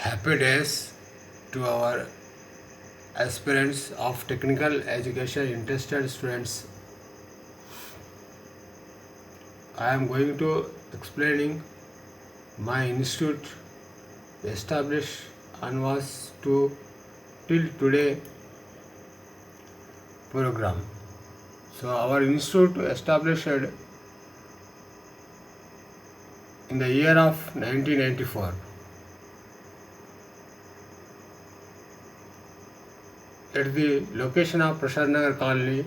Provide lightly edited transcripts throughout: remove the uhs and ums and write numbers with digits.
Happy days to our aspirants of technical education interested students. I am going to explaining my institute established and was to till today program. So our institute established in the year of 1994. At the location of Prasad Nagar Colony,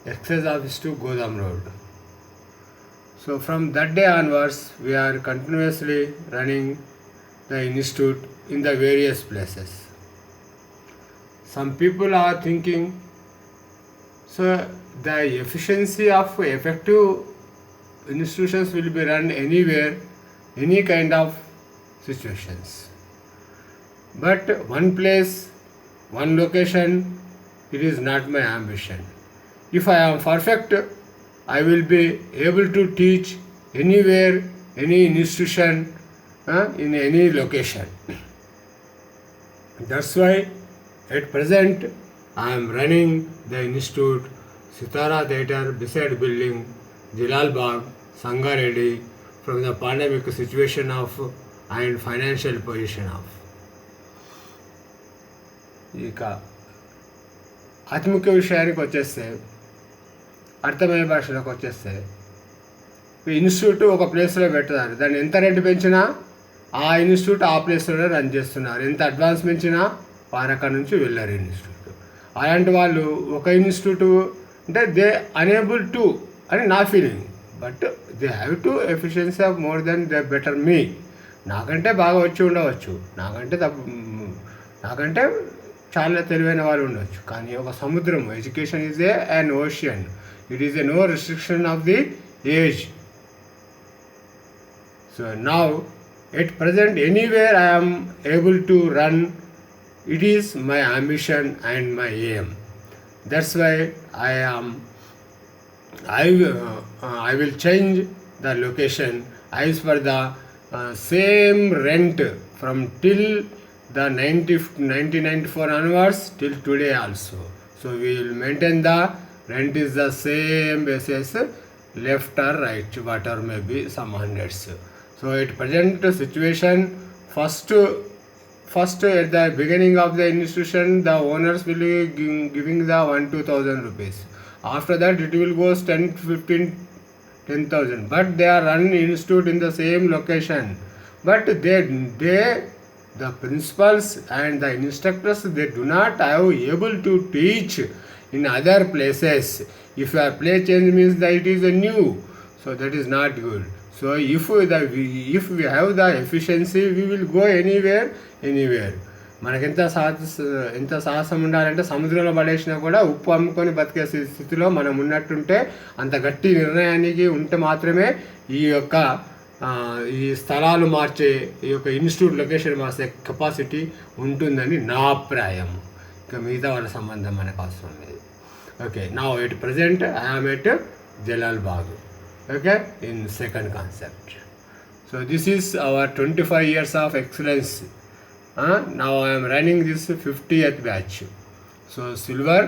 access office to Godam Road. So from that day onwards, we are continuously running the institute in the various places. Some people are thinking, so the efficiency of effective institutions will be run anywhere, any kind of situations. But one place, one location, it is not my ambition. If I am perfect, I will be able to teach anywhere, any institution, in any location. That's why at present I am running the institute Sitara Theatre beside building Jilal Bagh, Sangareddy from the pandemic situation of and financial position of. ఇక అతి ముఖ్య విషయానికి వచ్చేస్తే అర్థమయ్యే భాషలోకి వచ్చేస్తే institute ఒక ప్లేస్లో పెడతారు, దాన్ని ఎంత రెంట్ పెంచినా ఆ ఇన్స్టిట్యూట్ ఆ ప్లేస్లోనే రన్ చేస్తున్నారు, ఎంత అడ్వాన్స్ పెంచినా వారక్కడ నుంచి వెళ్ళారు ఇన్స్టిట్యూట్. అలాంటి వాళ్ళు ఒక ఇన్స్టిట్యూట్ అంటే దే అనేబుల్ టు అని నా feeling, but they have to efficiency of more than they better me. నాకంటే బాగా వచ్చి ఉండవచ్చు, నాకంటే చాలా తెలివైన వాళ్ళు ఉండొచ్చు, కానీ ఒక సముద్రం, education is an ocean, it is a no restriction of the age. So now at present anywhere I am able to run, it is my ambition and my aim. That's why I will change the location as per the same rent from till the 1994 onwards till today also. So we will maintain the rent is the same basis, left or right, whatever may be some hundreds. So at present situation, first at the beginning of the institution, the owners will be giving the 1,000-2,000 rupees. After that it will go 10,000. But they are running institute in the same location. But the principals and the instructors, they do not have able to teach in other places. If your play change means that it is a new, so that is not good. So if we have the efficiency, we will go anywhere. మనకి ఎంత సాహసం ఉండాలంటే సముద్రంలో పడేసినా కూడా ఉప్పు అమ్ముకొని బతికే స్థితిలో మనం ఉన్నట్టుంటే, అంత గట్టి నిర్ణయానికి ఉంటే మాత్రమే ఈ స్థలాలు మార్చే ఈ యొక్క ఇన్స్టిట్యూట్ లొకేషన్ మార్చే కెపాసిటీ ఉంటుందని నా అభిప్రాయం. ఇంకా మిగతా వాళ్ళ సంబంధం మనకు అవసరం లేదు. Okay, now at present I am at Jalal Bagh, okay, in second concept. So this is our 25 years of excellence. Now I am running this 50th batch. So silver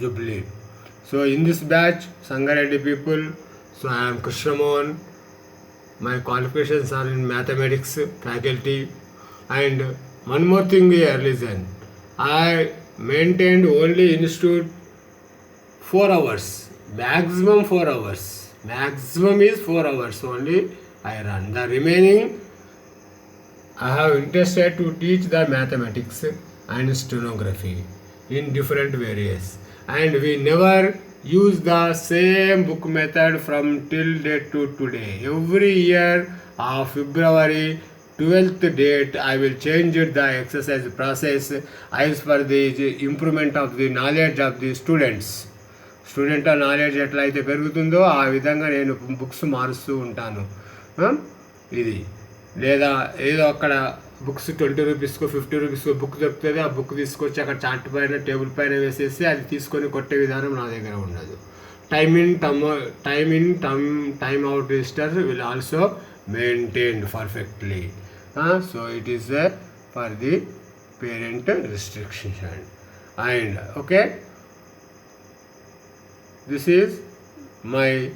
jubilee. So in this batch, Sangareddy people, so I am Krishnamohan. My qualifications are in mathematics faculty, and one more thing here, listen. I maintained only institute 4 hours, maximum 4 hours. Maximum is 4 hours only I run. The remaining I have interested to teach the mathematics and stenography in different areas, and we never use the same book method from till date to today. Every year of February 12th date, I will change the exercise process as per the improvement of the knowledge of the students. Student knowledge ఎట్లయితే పెరుగుతుందో ఆ విధంగా నేను books మారుస్తూ ఉంటాను. ఇది లేదా ఏదో అక్కడ బుక్స్ 20 రూపీస్కో 50 రూపీస్కో బుక్ దొరుకుతుంది, ఆ బుక్ తీసుకొచ్చి అక్కడ చార్ట్ పైన టేబుల్ పైన వేసేసి అది తీసుకొని కొట్టే విధానం నా దగ్గర ఉండదు. Time in time out register will also maintained perfectly. So it is for the parent restriction. And okay, this is my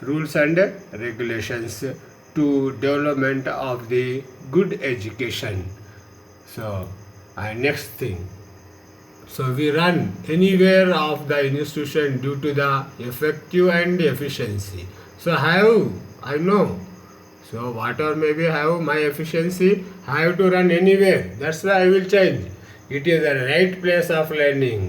rules and regulations to development of the good education. So next thing, so we run anywhere of the institution due to the effective and efficiency. So how I know, so whatever maybe have my efficiency, I have to run anywhere. That's why I will change. It is the right place of learning.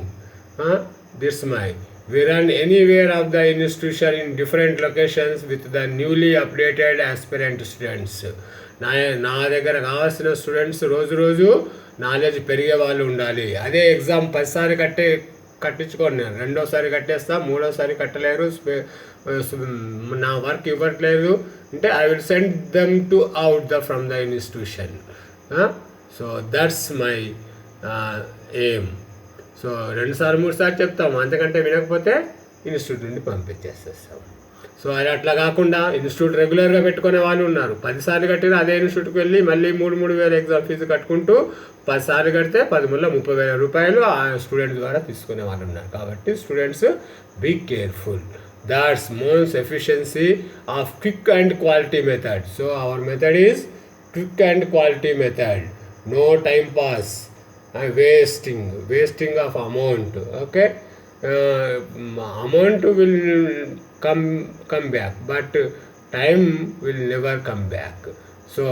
This my we run anywhere of the institution in different locations with the newly updated aspirant students. నా దగ్గర కావాల్సిన students రోజు knowledge పెరిగే వాళ్ళు ఉండాలి. అదే exam 10 సారి కట్టించుకోండి, నేను రెండోసారి కట్టేస్తా, మూడోసారి కట్టలేరు, నా వర్క్ ఇవ్వట్లేదు అంటే I will send them to out from the institution. So that's my aim. So 2 సార్లు 3 సార్లు చెప్తాము, అంతకంటే వినకపోతే ఇన్స్టిట్యూట్ నుండి పంపించేసేస్తాము. సో అది అట్లా కాకుండా ఇన్స్టిట్యూట్ రెగ్యులర్గా పెట్టుకునే వాళ్ళు ఉన్నారు. 10 సార్లు కట్టినా అదే ఇన్స్టిట్యూట్కి వెళ్ళి మళ్ళీ 3,000 ఎగ్జామ్ ఫీజు కట్టుకుంటూ 10 సార్లు కడితే 10,30,000 రూపాయలు ఆ స్టూడెంట్ ద్వారా తీసుకునే వాళ్ళు ఉన్నారు. కాబట్టి students be careful. That's most efficiency of quick and quality method. So our method is quick and quality method. No time pass, wasting of amount. Okay, amount will come back, but time will never come back. So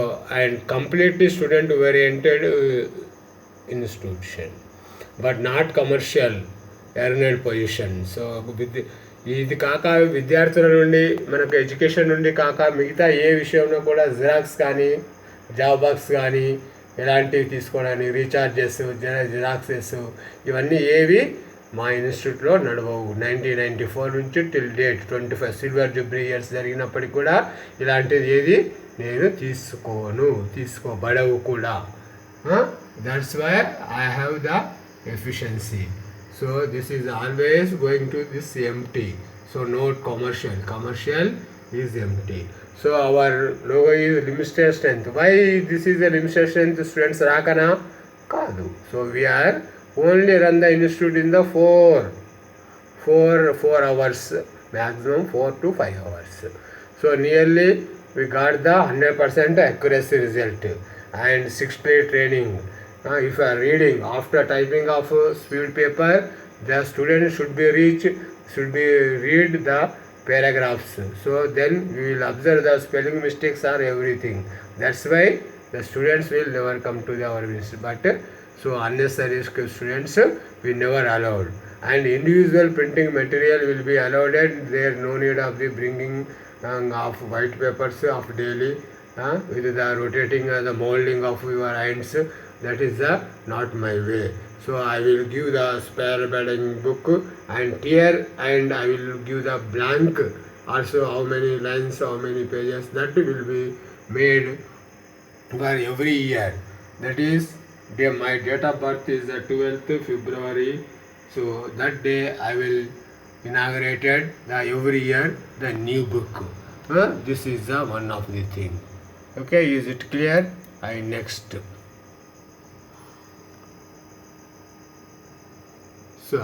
and completely student oriented institution, but not commercial earned position. So with ఇది కాక విద్యార్థుల నుండి మనకు education నుండి కాక మిగతా ఏ విషయంలో కూడా జిరాక్స్ కానీ జాబ్ బాక్స్ కానీ ఎలాంటివి తీసుకోవడానికి రీఛార్జెస్ జిరాక్సెస్ ఇవన్నీ ఏవి మా ఇన్స్టిట్యూట్లో నడవవు. 1994 నుంచి till date 25 silver jubilee years జరిగినప్పటికి కూడా ఇలాంటిది ఏది నేను తీసుకోబడవు కూడా. That's why I have the efficiency. So this is always going to this empty. So not commercial is empty. So our logo is limited strength. Why this is a limited strength? Students rakana kaadu. So we are only run the institute in the 4 hours, maximum 4 to 5 hours. So nearly we got the 100% accuracy result and 6-day training. If you are reading after typing of speed paper, the student should read the paragraphs. So then we will observe the spelling mistakes or everything. That's why the students will never come to our institute. But so unnecessary students we never allowed. And individual printing material will be allowed, and there no need of the bringing of white papers of daily with the rotating the molding of your hands. That is not my way. So I will give the spare bedding book and tear, and I will give the blank also how many lines, how many pages, that will be made for every year. That is my date of birth is the 12th February. So that day I will inaugurated every year the new book. This is the one of the thing. Okay, is it clear? Next. So,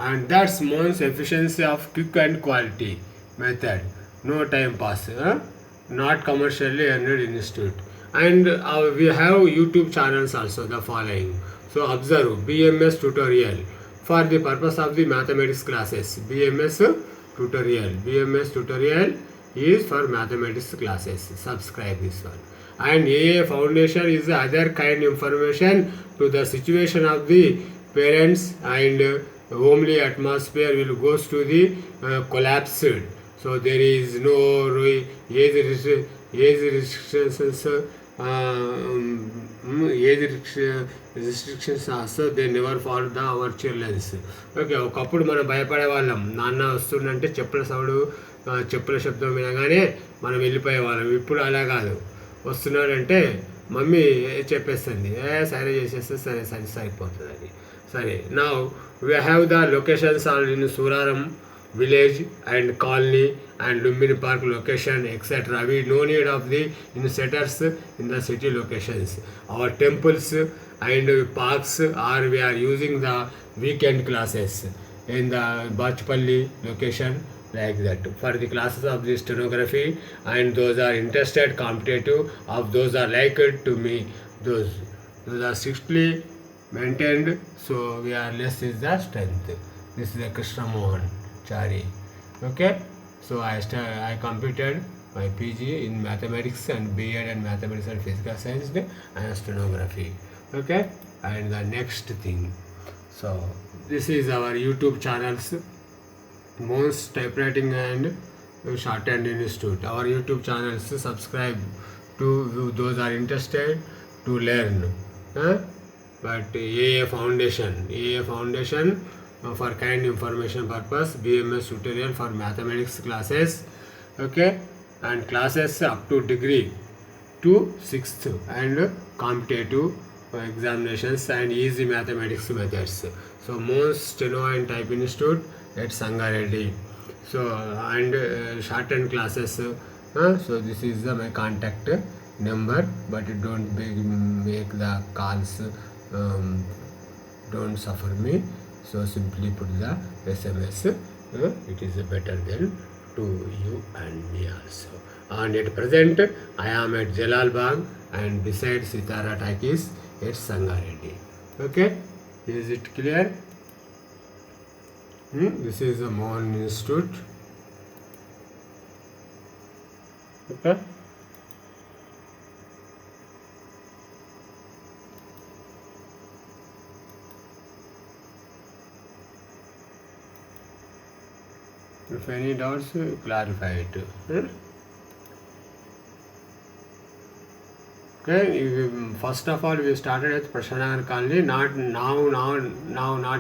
and that's most efficiency of quick and quality method. No time pass, not commercially earned institute. And we have YouTube channels also, the following. So observe BMS tutorial for the purpose of the mathematics classes. BMS tutorial is for mathematics classes. Subscribe this one. And AA foundation is the other kind information to the situation of the parents, and homely atmosphere will goes to the collapsed. So there is no age restrictions also they never follow our children's. Okay, ఒకప్పుడు మనం భయపడే వాళ్ళం, నాన్న వస్తుందంటే చెప్పుల శబ్దం వినగానే మనం వెళ్ళిపోయే వాళ్ళం. ఇప్పుడు అలా కాదు, వస్తున్నాడంటే మమ్మీ చెప్పేస్తుంది, సరే చేసేస్తే సరిపోతుంది అది. Sorry, now we have the locations are in Suraram village and colony and Lumbini Park location, etc. We no need of the insetters in the city locations. Our temples and parks are we are using the weekend classes in the Bachpalli location, like that for the classes of the stenography, and those are interested competitive of those are liked to me, those are strictly maintained, so we are less is the strength. This is a Krishna Mohan Chari. Okay, so I completed my PG in mathematics and B.Ed and mathematics and physical science and stenography. Okay, and the next thing, so this is our YouTube channels, Mohan's Typewriting and Shorthand Institute. Our YouTube channels, subscribe to those are interested to learn. But AA Foundation for kind information purpose, BMS tutorial for mathematics classes, okay, and classes up to degree to 6th and competitive examinations and easy mathematics methods. So most Steno and Type Institute at Sangareddy. So and shortened classes. So this is my contact number, but don't make the calls. Don't suffer me. So simply put the SMS. It is better than to you and me also. And at present, I am at Jalal Bagh and beside Sitara Takis at Sangareddy. Okay, is it clear? This is the Mohan Institute. Okay. If any doubts, clarify it. Okay, first of all, we started at Prasad Nagar Colony, not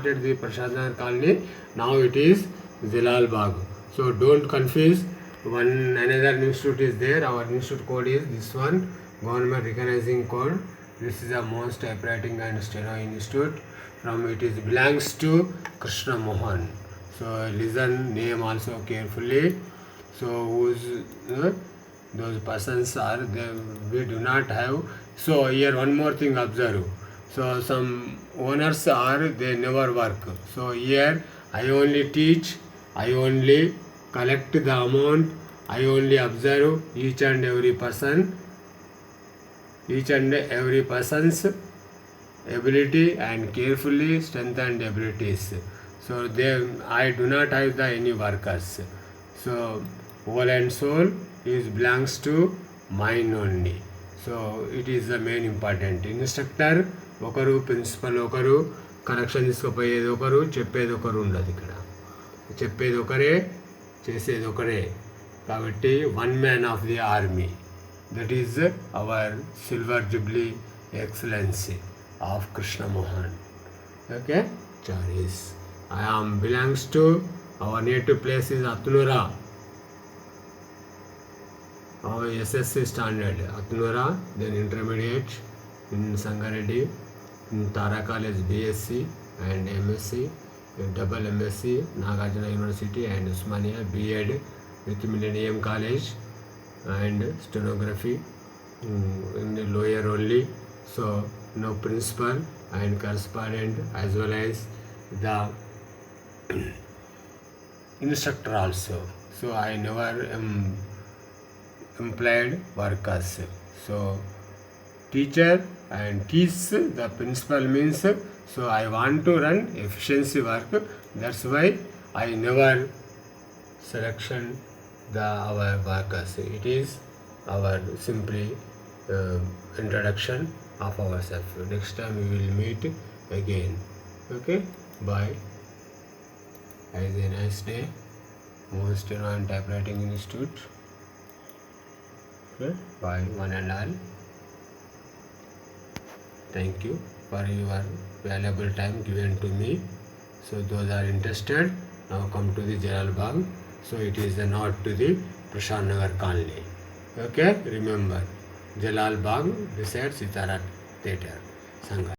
at the Prasad Nagar Colony, now it is Jalal Bagh. So don't confuse, another institute is there, our institute code is this one, government recognizing code. This is a Mohan's Typewriting and Steno Institute, from it is belongs to Krishna Mohan. So listen name also carefully. So who's those persons are they, we do not have. So here one more thing observe. So some owners are they never work. So here I only teach, I only collect the amount, I only observe each and every person's ability and carefully strengthen abilities. So I do not have any workers. So whole and soul belongs to mine only. So it is the main important. Instructor okaru, principal okaru, correction తీసుకుపోయేది ఒకరు, చెప్పేది ఒకరు ఉండదు. ఇక్కడ చెప్పేది ఒకరే, చేసేది ఒకరే. కాబట్టి one man of the army. That is our silver jubilee excellency of Krishna Mohan. Okay, Charis. I am belongs to our native place is Atnura. Our SSC standard Atnura, then intermediate in Sangareddy, in Tara College BSc and MSc, double MSc, Nagarjuna University and Usmania, B.Ed with Millennium College and stenography in the lower only. So no principal and correspondent as well as the instructor also. So I never employed workers. So teacher and teach the principal means. So I want to run efficiency work. That's why I never selection our workers. It is our simply introduction of ourselves. Next time we will meet again. Okay, bye. Have a nice day. Mohan's Steno and Typewriting Institute. Okay, bye one and all. Thank you for your valuable time given to me. So those are interested, now come to the Jalal Bagh. So it is not to the Prasad Nagar Colony. Okay, remember Jalal Bagh beside Sitara Theatre, Sangha.